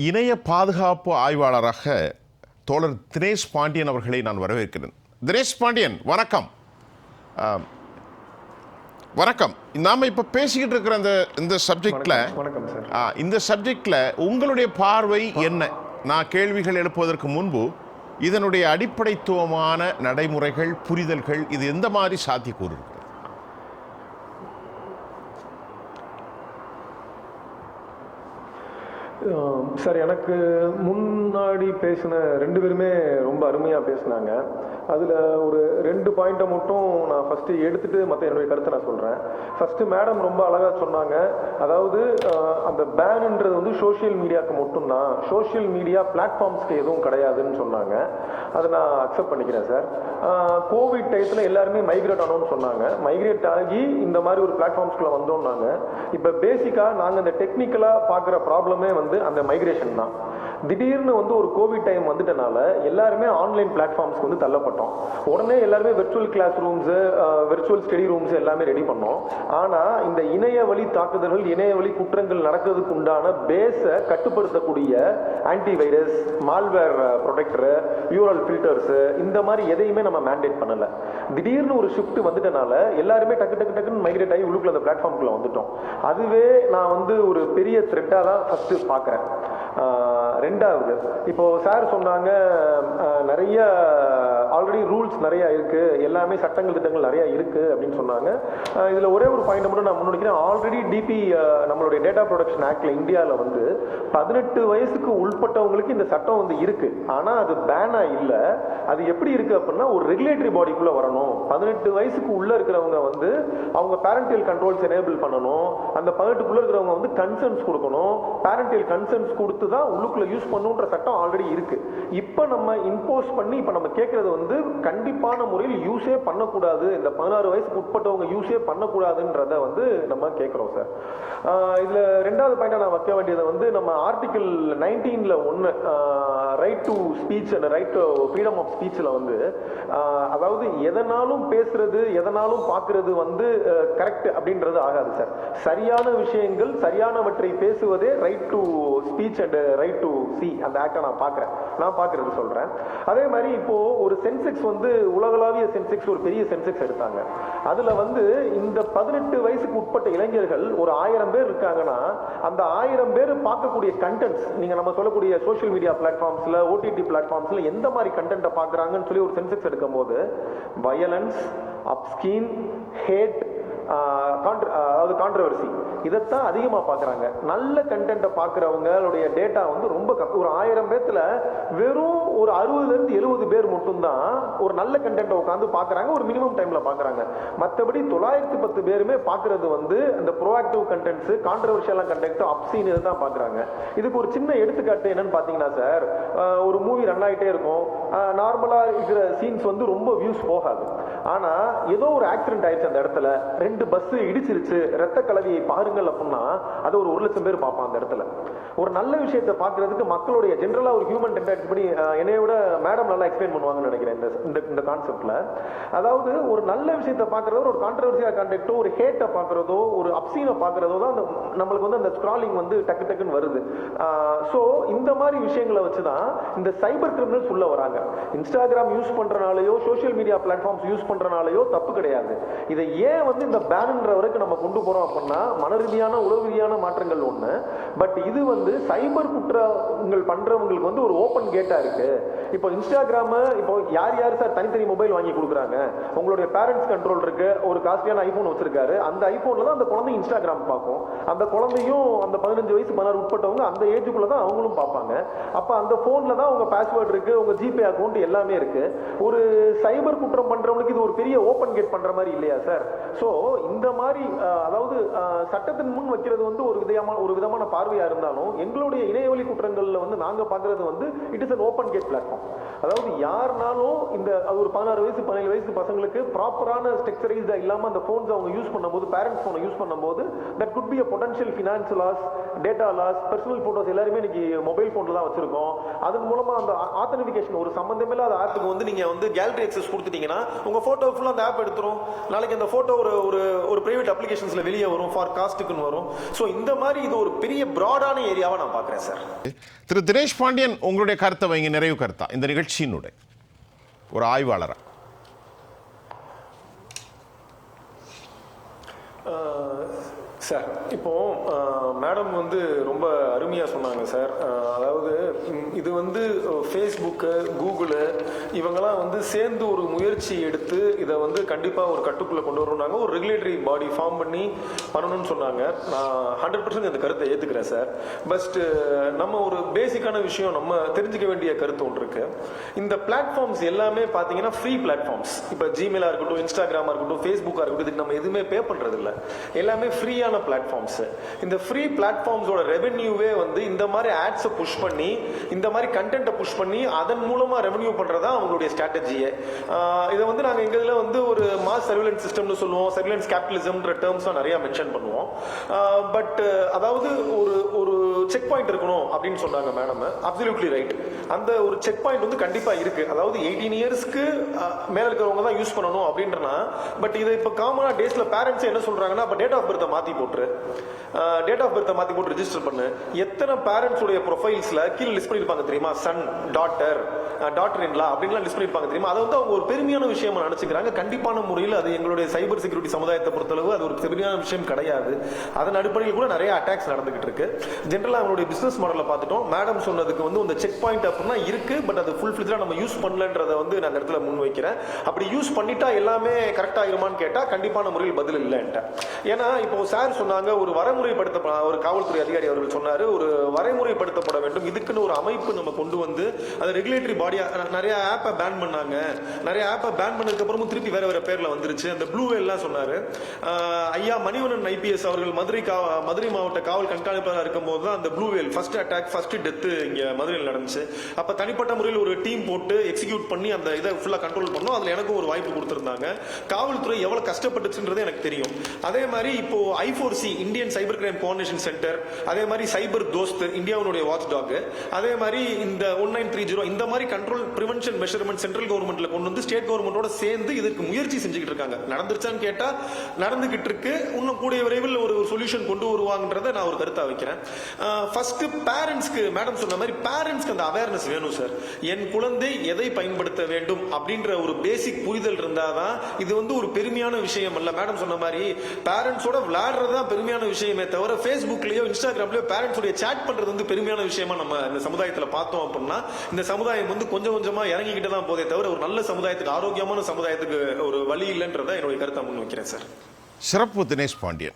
இணைய பாதுகாப்பு ஆய்வாளராக தோழர் தினேஷ் பாண்டியன் அவர்களை நான் வரவேற்கிறேன். தினேஷ் பாண்டியன், வணக்கம். வணக்கம். நாம் இப்போ பேசிக்கிட்டு இருக்கிற இந்த சப்ஜெக்டில் உங்களுடைய பார்வை என்ன? நான் கேள்விகள் எழுப்புவதற்கு முன்பு இதனுடைய அடிப்படைத்துவமான நடைமுறைகள், புரிதல்கள், இது எந்த மாதிரி சாத்தியக்கூறு இருக்கு? சார், எனக்கு முன்னாடி பேசின ரெண்டு பேருமே ரொம்ப அருமையாக பேசினாங்க. அதில் ஒரு 2 பாயிண்ட்டை மட்டும் நான் ஃபஸ்ட்டு எடுத்துகிட்டு மற்ற என்னுடைய கருத்தை நான் சொல்கிறேன். ஃபஸ்ட்டு மேடம் ரொம்ப அழகாக சொன்னாங்க. அதாவது அந்த பேனுன்றது வந்து சோஷியல் மீடியாவுக்கு மட்டும்தான், சோஷியல் மீடியா பிளாட்ஃபார்ம்ஸ்க்கு எதுவும் கிடையாதுன்னு சொன்னாங்க. அதை நான் அக்செப்ட் பண்ணிக்கிறேன் சார். கோவிட் டயத்தில் எல்லாருமே மைக்ரேட் ஆனோம்னு சொன்னாங்க. மைக்ரேட் ஆகி இந்த மாதிரி ஒரு பிளாட்ஃபார்ம்ஸ்குள்ளே வந்தோம்னாங்க. இப்போ பேசிக்காக நாங்கள் இந்த டெக்னிக்கலாக பார்க்குற ப்ராப்ளமே வந்து அந்த மைக்ரேஷன் தான். திடீர்னு வந்து ஒரு கோவிட் டைம் வந்துட்டனால எல்லாருமே ஆன்லைன் பிளாட்ஃபார்ம்ஸ்க்கு வந்து தள்ளப்பட்டோம். உடனே எல்லாருமே virtual class rooms, virtual study rooms எல்லாமே ரெடி பண்ணோம். ஆனால் இந்த இணைய வழி தாக்குதல்கள், இணைய வழி குற்றங்கள் நடக்கிறதுக்கு உண்டான பேஸை கட்டுப்படுத்தக்கூடிய ஆன்டிவைரஸ், மால்வேர் ப்ரொடெக்டரு, யூஆர்எல் ஃபில்டர்ஸு, இந்த மாதிரி எதையுமே நம்ம மேண்டேட் பண்ணலை. திடீர்னு ஒரு ஷிஃப்ட் வந்துட்டனால எல்லாருமே டக்குன்னு மைக்ரேட் ஆகி உள்ளுக்குள்ள அந்த பிளாட்ஃபார்முக்குள்ள வந்துட்டோம். அதுவே நான் வந்து ஒரு பெரிய த்ரெட்டாக தான் ஃபஸ்ட்டு பார்க்குறேன். ரெண்டாவது, இப்போ சார் சொன்னாங்க நிறைய ஆல்ரெடி ரூல்ஸ் நிறைய இருக்கு, எல்லாமே சட்டங்கள் திட்டங்கள் நிறைய இருக்கு அப்படின்னு சொன்னாங்க. இதுல ஒரே ஒரு பாயிண்ட் மட்டும் நான் முன்வைக்கிறேன். ஆல்ரெடி டிபி நம்மளுடைய டேட்டா ப்ரொடக்ஷன் ஆக்ட்ல இந்தியாவில் வந்து 18 வயசுக்கு உட்பட்டவங்களுக்கு இந்த சட்டம் வந்து இருக்கு. ஆனா அது பேனா இல்லை. அது எப்படி இருக்கு அப்படின்னா, ஒரு ரெகுலேட்டரி பாடிக்குள்ள வரணும். 18 வயசுக்கு உள்ள இருக்கிறவங்க வந்து அவங்க பேரண்டியல் கண்ட்ரோல்ஸ் எனேபிள் பண்ணணும். அந்த 18க்குள்ள இருக்கிறவங்க வந்து கன்சர்ன்ஸ் கொடுக்கணும். பேரண்டியல் கன்சர்ன்ஸ் கொடுத்து தான் உள்ளுக்குள்ள யூஸ் பண்ணுன்ற சட்டம் ஆல்ரெடி இருக்கு. இப்போ நம்ம இம்போஸ் பண்ணி இப்போ நம்ம கேட்கறது வந்து கண்டிப்பான முறையில் யூஸே பண்ணக்கூடாது, இந்த 16 வயசுக்கு உட்பட்டவங்க யூஸே பண்ணக்கூடாதுன்றத வந்து நம்ம கேட்குறோம் சார். இதுல ரெண்டாவது பாயிண்டா நான் வைக்க வேண்டியது வந்து, நம்ம ஆர்டிகிள் 19ல 1 right to speech and right to freedom of ஸ்பீச்ல வந்து, அதாவது எதனாலும் பேசுறது, எதனாலும் பார்க்கறது வந்து கரெக்ட் அப்படின்றது ஆகாது சார். சரியான விஷயங்கள், சரியானவற்றை பேசுவதே right to speech and right to சி அந்த ஆக்டை நான் பார்க்கறது சொல்றேன். அதே மாதிரி இப்போ ஒரு சென்செக்ஸ் வந்து உலகளாவிய சென்செக்ஸ், ஒரு பெரிய சென்செக்ஸ் எடுத்தாங்க. அதுல வந்து இந்த 18 வயசுக்கு உட்பட்ட இளைஞர்கள் ஒரு 1000 பேர் இருக்காங்கன்னா, அந்த 1000 பேர் பார்க்கக்கூடிய கண்டென்ட்ஸ், நீங்க நம்ம சொல்லக்கூடிய சோஷியல் மீடியா பிளாட்ஃபார்ம்ஸ்ல, ஓடிடி பிளாட்ஃபார்ம்ஸ்ல எந்த மாதிரி கண்டென்ட்டை பார்க்கறாங்கன்னு சொல்லி ஒரு சென்செக்ஸ் எடுக்கும் போது, வயலன்ஸ், அப்ஸ்கீன், ஹேட், அதாவது கான்ட்ரவர்சி, இதைத்தான் அதிகமா பாக்குறாங்க. நல்ல கண்டென்ட்டை பார்க்கிறவங்களுடைய டேட்டா வந்து ரொம்ப ஒரு 1000 பேர்த்துல வெறும் ஒரு 60 இருந்து 70 பேர் மட்டும்தான் ஒரு நல்ல கண்டென்ட்டை உட்காந்து பாக்குறாங்க, ஒரு மினிமம் டைம்ல பாக்குறாங்க. மற்றபடி 910 பேருமே பாக்குறது வந்து இந்த proactive contents, controversial content, obscene தான் பாக்குறாங்க. இதுக்கு ஒரு சின்ன எடுத்துக்காட்டு என்னன்னு பாத்தீங்கன்னா சார், ஒரு மூவி ரன் ஆகிட்டே இருக்கும். நார்மலா இருக்கிற சீன்ஸ் வந்து ரொம்ப வியூஸ் போகாது. ஆனா ஏதோ ஒரு ஆக்சிடென்ட் ஆயிடுச்சு, அந்த இடத்துல 2 பஸ் இடிச்சிருச்சு, ரத்த கலவியை பாருங்கள் அப்படின்னா அது ஒரு 1 லட்சம் பேர் பார்ப்பான் அந்த இடத்துல. ஒரு நல்ல விஷயத்தை பார்க்கறதுக்கு மக்களுடைய ஜெனரலா ஒரு ஹியூமன் டெண்டன்சி படி, என்னைய விட மேடம் நல்லா எக்ஸ்பிளைன் பண்ணுவாங்கன்னு நினைக்கிறேன் இந்த கான்செப்ட்ல. அதாவது ஒரு நல்ல விஷயத்தை பார்க்கறதோ, ஒரு கான்ட்ரவர்சியல் கண்டென்ட்டோ, ஒரு ஹேட்டை பார்க்கறதோ, ஒரு அப்சீனை பார்க்கறதோ தான் நம்மளுக்கு வந்து அந்த ஸ்க்ராலிங் வந்து டக்குன்னு வருது. ஸோ இந்த மாதிரி விஷயங்களை வச்சுதான் இந்த சைபர் கிரிமினல்ஸ் உள்ள வராங்க. இன்ஸ்டாகிராம் யூஸ் பண்றனாலயோ, சோஷியல் மீடியா பிளாட்ஃபார்ம்ஸ் யூஸ் பண்றனாலயோ தப்பு கிடையாது. இதை ஏன் வந்து இந்த பேன்ன்ற வரைக்கும் நம்ம கொண்டு போறோம் அப்படின்னா, மனரீதியான உளவு ரீதியான மாற்றங்கள் ஒண்ணு. பட் இது வந்து சைபர் குற்றங்கள் பண்றவங்களுக்கு வந்து ஒரு ஓபன் கேட்டா இருக்கு. இப்போ இன்ஸ்டாகிராம், இப்போ யார் சார் தனித்தனி மொபைல் வாங்கி கொடுக்குறாங்க? உங்களுடைய பேரண்ட்ஸ் கண்ட்ரோல் இருக்கு. ஒரு காஸ்ட்லியான ஐபோன் வச்சிருக்காரு, அந்த ஐபோன்ல தான் அந்த குழந்தை இன்ஸ்டாகிராம் பார்க்கும். அந்த குழந்தையும் அந்த 15 வயசு 16 உட்பட்டவங்க அந்த ஏஜுக்குள்ள தான் அவங்களும் பார்ப்பாங்க. அப்ப அந்த போன்ல தான் உங்க பாஸ்வேர்ட் இருக்கு, உங்க ஜிபே அக்கௌண்ட் எல்லாமே இருக்கு. ஒரு சைபர் குற்றம் பண்றவங்களுக்கு இது ஒரு பெரிய ஓபன் கேட் பண்ற மாதிரி இல்லையா சார்? சோ இந்த மாதிரி அதாவது சட்டத்தின் முன் வைக்கிறது வந்து ஒரு விதமான பார்வையா இருந்தாலும், எங்களுடைய இணையவழி குற்றங்கள்ல வந்து நாங்க பாக்குறது வந்து it is an open gate platform. அதாவது யாருனாலும் இந்த ஒரு 16 வயசு 17 வயசு பசங்களுக்கு ப்ராப்பரான ஸ்ட்ரக்சரைஸ்டா இல்லாம அந்த போன்ஸ் அவங்க யூஸ் பண்ணும்போது, பேரண்ட்ஸ் போனை யூஸ் பண்ணும்போது, that could be a potential finance loss, data loss. Personal photos எல்லாருமே இன்னைக்கு மொபைல் போன்ல தான் வச்சிருக்கோம். அதன் மூலமா அந்த ஆத்தென்டிகேஷன், ஒரு சம்பந்தமே இல்லாத ஆப்புக்கு வந்து நீங்க வந்து கேலரி அக்சஸ் கொடுத்துட்டீங்கன்னா உங்க போட்டோ ஃபுல்லா அந்த ஆப் எடுத்துரும். நாளைக்கு அந்த போட்டோ ஒரு ஒரு பிரைவேட் அப்ளிகேஷன்ஸ்ல வெளியே வரும், ஃபார் காஸ்ட்டுக்குன்னு வரும். ஸோ இந்த மாதிரி இது ஒரு பெரிய ப்ராடான ஏரியாவை நான் பார்க்குறேன் சார். திரு தினேஷ் பாண்டியன், உங்களுடைய கருத்தை வைங்க, நிறைவு கருத்தா இந்த நிகழ்ச்சியினுடைய ஒரு ஆய்வாளரா. சார், இப்போ மேடம் வந்து ரொம்ப அருமையாக சொன்னாங்க சார். அதாவது இது வந்து ஃபேஸ்புக்கு, கூகுளு இவங்கெல்லாம் வந்து சேர்ந்து ஒரு முயற்சி எடுத்து இதை வந்து கண்டிப்பாக ஒரு கட்டுக்குள்ளே கொண்டு வரணும்னாங்க, ஒரு ரெகுலேட்டரி பாடி ஃபார்ம் பண்ணி பண்ணணும்னு சொன்னாங்க. நான் 100% இந்த கருத்தை ஏற்றுக்கிறேன் சார். பஸ்ட் நம்ம ஒரு பேசிக்கான விஷயம் நம்ம தெரிஞ்சுக்க வேண்டிய கருத்து ஒன்று இருக்கு. இந்த பிளாட்ஃபார்ம்ஸ் எல்லாமே பார்த்தீங்கன்னா ஃப்ரீ பிளாட்ஃபார்ம்ஸ். இப்போ ஜிமெயிலாக இருக்கட்டும், இன்ஸ்டாகிராமாக இருக்கட்டும், ஃபேஸ்புக்காக இருக்கட்டும், இதுக்கு நம்ம எதுவுமே பே பண்ணுறது இல்லை. எல்லாமே ஃப்ரீயான பிளாட்ஃபார்ம்ஸ். இந்த ஃப்ரீ பிளாட்ஃபார்ம்ஸோட ரெவென்யூவே வந்து இந்த மாதிரி ஆட்ஸை புஷ் பண்ணி, இந்த மாதிரி கண்டென்ட்டை புஷ் பண்ணி அதன் மூலமா ரெவென்யூ பண்றதா அவங்களுடைய ஸ்ட்ராட்டஜியே. இதை வந்து நாங்க எங்க இதுல வந்து ஒரு மாஸ் சர்வேலன்ஸ் சிஸ்டம்னு சொல்லுவோம், சர்வேலன்ஸ் கேபிட்டலிசம்ன்ற டேர்ம்ஸ்லாம் நிறைய மென்ஷன் பண்ணுவோம். பட் அதாவது ஒரு ஒரு செக் பாயிண்ட் இருக்கணும் அப்படின்னு சொன்னாங்க மேடம். Absolutely right. அந்த ஒரு செக் பாயிண்ட் வந்து கண்டிப்பா இருக்கு. அதாவது 18 இயர்ஸ்க்கு மேல இருக்கிறவங்க தான் யூஸ் பண்ணணும் அப்படின்றனா. பட் இதை இப்ப காமனா டேஸ்ல பேரண்ட்ஸ் என்ன சொல்றாங்கன்னா, டேட் ஆஃப் பர்த்தை மாத்தி போட்டு ரிஜிஸ்டர் பண்ணு. எத்தனை பேரண்ட்ஸ் உடைய ப்ரொஃபைல்ஸ்ல கீழே லிஸ்ட் பண்ணிருப்பாங்க தெரியுமா? சன், டாட்டர் இன்லா அப்படின்லாம் லிஸ்ட் பண்ணிருப்பாங்க தெரியுமா? அதை வந்து அவங்க ஒரு பெருமையான விஷயமா நினைச்சுக்கிறாங்க. கண்டிப்பான முறையில் அது எங்களுடைய சைபர் செக்யூரிட்டி சமுதாயத்தை பொறுத்தளவு அது ஒரு பெருமையான விஷயம் கிடையாது. அதன் அடிப்படையில் கூட நிறைய அட்டாக்ஸ் நடந்துகிட்டு இருக்கு. ஜென்ரலா அவங்களுடைய பிசினஸ் மாடலை பார்த்துட்டோம். மேடம் சொன்னதுக்கு வந்து இந்த செக் பாயிண்ட் அப்படின்னா இருக்கு, பட் அது ஃபுல் ஃபிளெஜ்டா நம்ம யூஸ் பண்ணலன்றதை வந்து நான் இடத்துல முன் வைக்கிறேன். அப்படி யூஸ் பண்ணிட்டா எல்லாமே கரெக்ட் ஆகிருமான்னு கேட்டா கண்டிப்பான முறையில் பதில் இல்லைன்ட்ட. ஏன்னா இப்போ சார் சொன்னாங்க, ஒரு ஒரு காவல்துறை அதிகாரி அவர்கள் சொன்னாரு, ஒரு வரைமுறைப்படுத்தப்பட வேண்டும், இதுக்குன்னு ஒரு அமைப்பு நம்ம கொண்டு வந்து அது ரெகுலேட்டரி பாடியா. நிறைய ஆப்பை பேன் பண்ணாங்க, நிறைய ஆப்பை பேன் பண்ணதுக்கு அப்புறமும் திருப்பி வேற வேற பேர்ல வந்துருச்சு. அந்த ப்ளூ வேல்லாம் சொன்னாரு ஐயா மணிவண்ணன் ஐபிஎஸ் அவர்கள் மதுரை மாவட்ட காவல் கண்காணிப்பாளராக இருக்கும் போது தான் அந்த blue whale first attack, first death இங்க மதுரையில் நடந்துச்சு. அப்ப தனிப்பட்ட முறையில் ஒரு டீம் போட்டு எக்ஸிக்யூட் பண்ணி அந்த இதை ஃபுல்லா கண்ட்ரோல் பண்ணோம். அதுல எனக்கும் ஒரு வாய்ப்பு கொடுத்திருந்தாங்க. காவல்துறை எவ்வளவு கஷ்டப்பட்டுச்சுன்றது எனக்கு தெரியும். அதே மாதிரி இப்போ I4C Indian cyber crime coordination centre, அதே மாதிரி சைபர் தோஸ்த் இந்தியாவுடைய வாட்ச் டாக், அதே மாதிரி இந்த 1930 இந்த மாதிரி கண்ட்ரோல் பிரிவென்ஷன் மெஷர்மெண்ட் சென்ட்ரல் கவர்மெண்ட்ல கொண்டு வந்து ஸ்டேட் கவர்மெண்டோட சேர்ந்து இதுக்கு முயற்சி செஞ்சுக்கிட்டு இருக்காங்க. நடந்துருச்சான்னு கேட்டா நடந்துகிட்டு இருக்கு. இன்னும் கூடிய விரைவில் ஒரு சொல்யூஷன் கொண்டு வருவாங்கன்றதை நான் ஒரு கருத்தா வைக்கிறேன். ஃபர்ஸ்ட் பேரண்ட்ஸ்க்கு மேடம் சொன்ன மாதிரி பேரண்ட்ஸ்க்கு அந்த அவேர்னஸ் வேணும் சார். என் குழந்தை எதை பயன்படுத்த வேண்டும் அப்படின்ற ஒரு பேசிக் புரிதல் இருந்தாதான் இது வந்து ஒரு பெருமையான விஷயம் அல்ல. மேடம் சொன்ன மாதிரி பேரண்ட்ஸோட விளையாடுறதுதான் பெருமையான விஷயமே தவிர ஃபேஸ்புக்லயோ இன்ஸ்டாகிராம்லயோ பேரண்ட்ஸோட சேட் பண்றது வந்து பெருமையான விஷயமா நம்ம இந்த சமுதாயத்துல பார்த்தோம் அப்படின்னா இந்த சமுதாயம் வந்து கொஞ்சம் கொஞ்சமா இறங்கிக்கிட்டு தான் போதே தவிர ஒரு நல்ல சமுதாயத்துக்கு, ஆரோக்கியமான சமுதாயத்துக்கு ஒரு வழி இல்லைன்றதை என்னுடைய கருத்தை முன் வைக்கிறேன் சார். சிறப்பு தினேஷ் பாண்டியன்.